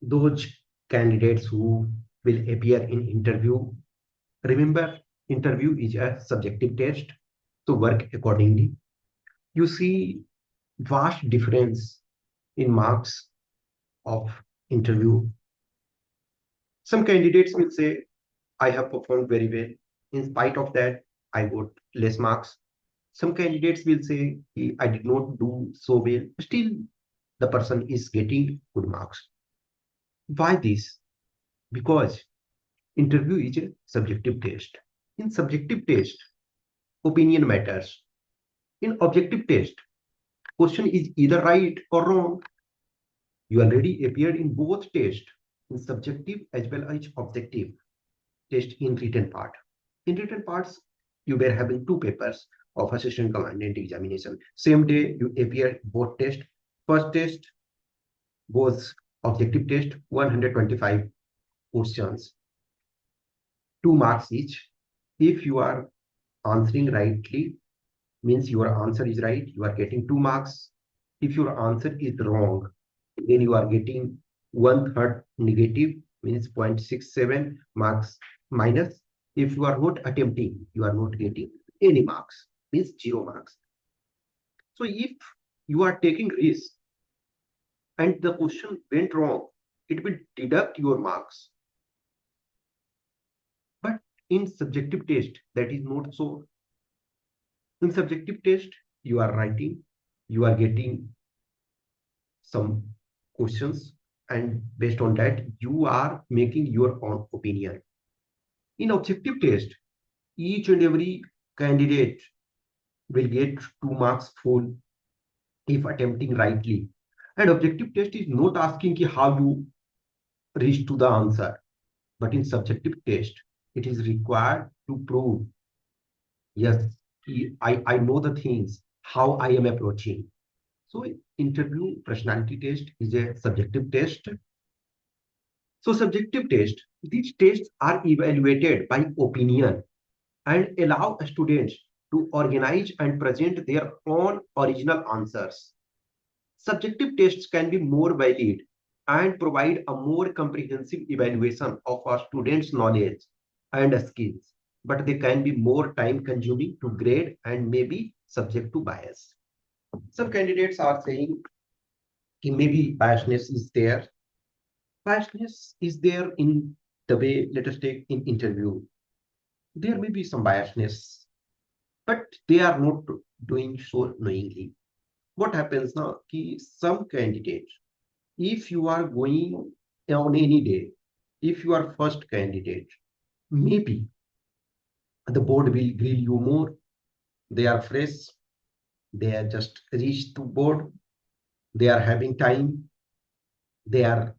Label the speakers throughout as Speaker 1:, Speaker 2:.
Speaker 1: those candidates who will appear in interview. Remember, interview is a subjective test, so work accordingly. You see vast difference in marks of interview. Some candidates will say, I have performed very well. In spite of that, I got less marks. Some candidates will say, I did not do so well. Still, the person is getting good marks. Why this? Because interview is a subjective test. In subjective test, opinion matters. In objective test, question is either right or wrong. You already appeared in both tests, in subjective as well as objective test in written part. In written parts, you were having two papers of assistant commandant examination. Same day, you appeared both tests. First test was objective test, 125 questions, 2 marks each. If you are answering rightly, means your answer is right, you are getting 2 marks. If your answer is wrong, then you are getting 1/3 negative, means 0.67 marks minus. If you are not attempting, you are not getting any marks, means 0 marks. So if you are taking risk and the question went wrong, it will deduct your marks. But in subjective test, that is not so. In subjective test, you are writing, you are getting some questions, and based on that, you are making your own opinion. In objective test, each and every candidate will get 2 marks full if attempting rightly. And objective test is not asking how you reach to the answer, but in subjective test, it is required to prove, yes, I know the things, how I am approaching. So interview personality test is a subjective test. So subjective test, these tests are evaluated by opinion and allow students to organize and present their own original answers. Subjective tests can be more valid and provide a more comprehensive evaluation of a student's knowledge and skills, but they can be more time consuming to grade and may be subject to bias. Some candidates are saying maybe biasness is there. Biasness is there in the way, let us take in interview. There may be some biasness, but they are not doing so knowingly. What happens now? Some candidates, if you are going on any day, if you are first candidate, maybe the board will grill you more. They are fresh. They are just reached to board. They are having time. They are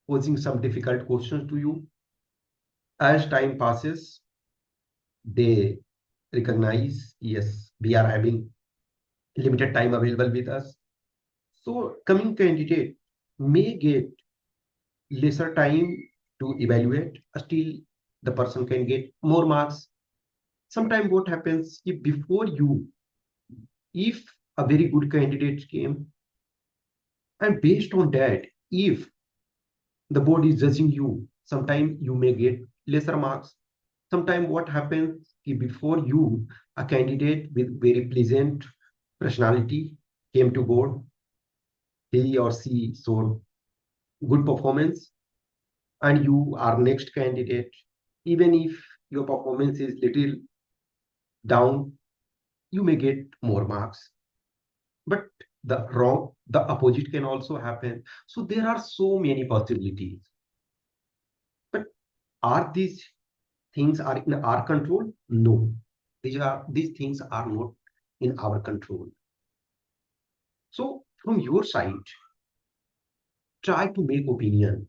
Speaker 1: posing some difficult questions to you. As time passes, they recognize, yes, we are having limited time available with us. So coming candidate may get lesser time to evaluate, still the person can get more marks. Sometimes what happens, if a very good candidate came, and based on that, if the board is judging you, sometimes you may get lesser marks. Sometimes what happens, before you, a candidate with very pleasant personality came to board, he or she showed good performance, and you are next candidate. Even if your performance is little down, you may get more marks. But the opposite can also happen. So there are so many possibilities. But are these things are in our control? No, these things are not in our control. So from your side, try to make opinion,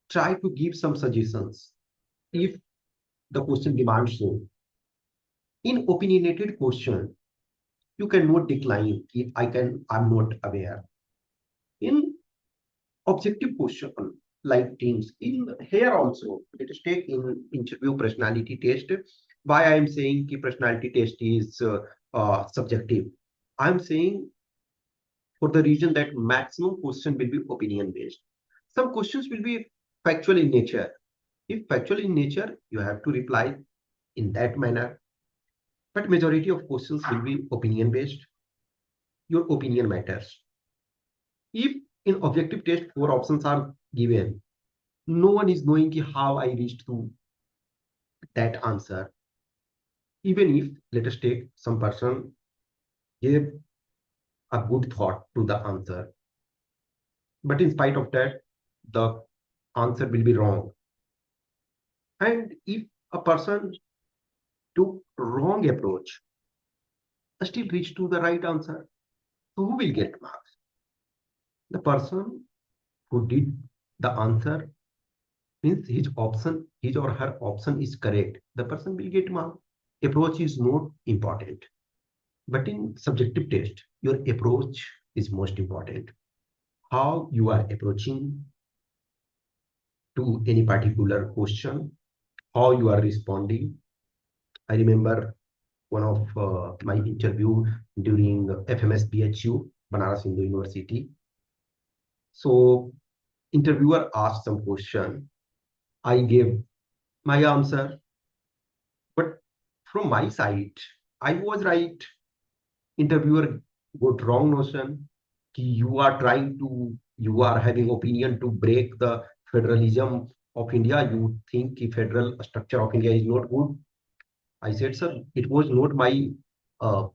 Speaker 1: try to give some suggestions if the question demands so. In opinionated question, you cannot decline if I'm not aware. In objective question, like teams, in here also, let us take in interview personality test. Why I am saying personality test is subjective? I'm saying for the reason that maximum question will be opinion based. Some questions will be factual in nature. If factual in nature, you have to reply in that manner. But majority of questions will be opinion based. Your opinion matters. If in objective test 4 options are given, no one is knowing how I reached to that answer. Even if, let us take some person gave a good thought to the answer, but in spite of that, the answer will be wrong. And if a person took wrong approach, still reach to the right answer, so who will get marks? The person who did the answer, means his or her option is correct, the person will get mark. Approach is not important, but in subjective test, your approach is most important. How you are approaching to any particular question, how you are responding. I remember one of my interview during FMS BHU, Banaras Hindu University. So interviewer asked some question. I gave my answer, but from my side, I was right. Interviewer got wrong notion. You are having opinion to break the federalism of India. You think the federal structure of India is not good. I said, sir, it was not my uh,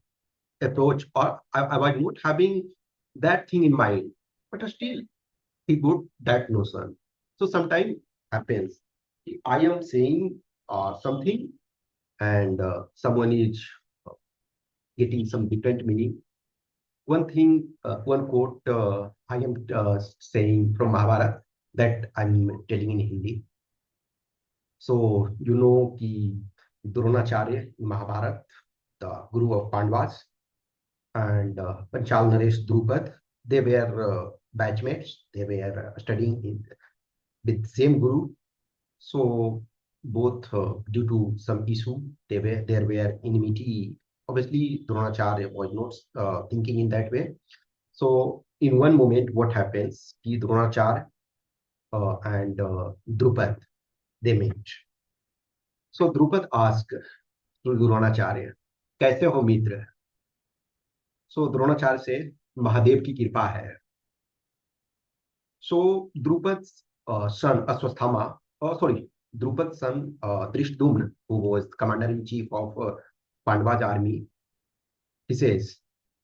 Speaker 1: approach, or I was not having that thing in mind. But still, he got that notion. So sometimes happens. I am saying something, and someone is getting some different meaning. One thing, one quote I am saying from Mahabharata that I'm telling in Hindi. So you know ki Dronacharya in Mahabharata, the guru of Pandavas, and Panchal Naresh Drupad, they were batchmates. They were studying with same guru. So both due to some issue, there were enmity. Obviously, Dronacharya was not thinking in that way. So in one moment, what happens? Ki Dronacharya and Drupad, they met. So Drupad asked to Dronacharya, कैसे हो मित्र? So Dronacharya said, Mahadev की कृपा है. So Drupad's son Aswasthama, Drupad's son Drishtumna, who was commander-in-chief of Pandava's army, he says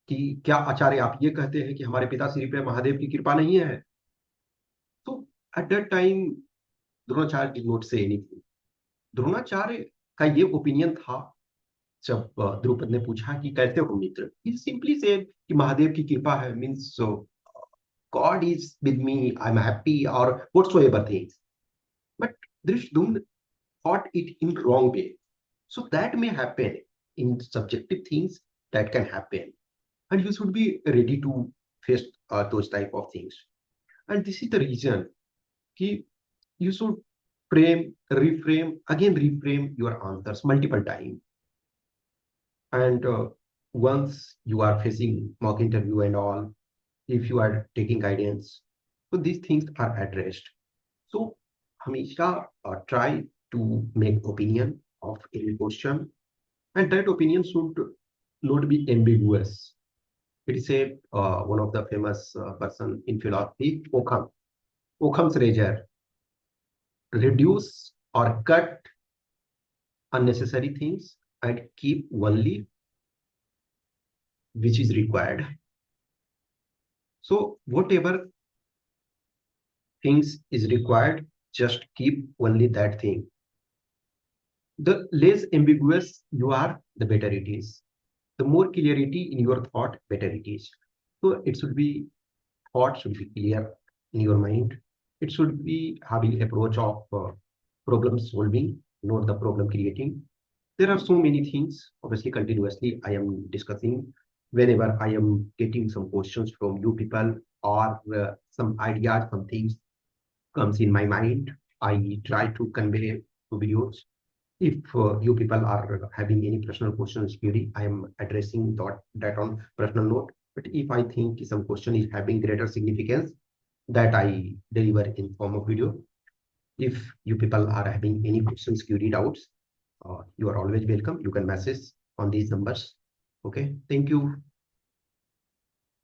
Speaker 1: कि क्या आचार्य आप ये कहते हैं कि हमारे पिताश्री पे महादेव की कृपा नहीं है? So at that time, Dronacharya did not say anything. Dronacharya का ये ओपिनियन था जब द्रुपद ने पूछा कि कैसे हो मित्र, he simply said कि महादेव की कृपा है, means God is with me, I'm happy, or whatsoever things. But Drishtumna thought it in wrong way. So that may happen in subjective things, that can happen. And you should be ready to face those type of things. And this is the reason you should reframe your answers multiple times. And once you are facing mock interview and all, if you are taking guidance, so these things are addressed. So हमेशा try to make opinion of any question, and that opinion should not be ambiguous. It is a one of the famous person in philosophy, Occam's razor. Reduce or cut unnecessary things and keep only which is required. So whatever things is required, just keep only that thing. The less ambiguous you are, the better it is. The more clarity in your thought, better it is. So it should be, thought should be clear in your mind. It should be having approach of problem solving, not the problem creating. There are so many things, obviously continuously I am discussing. Whenever I am getting some questions from you people, or some ideas, some things comes in my mind, I try to convey to videos. If you people are having any personal questions, query, I am addressing that on personal note. But if I think some question is having greater significance, that I deliver in form of video. If you people are having any questions, query, doubts, you are always welcome. You can message on these numbers. Okay, thank you.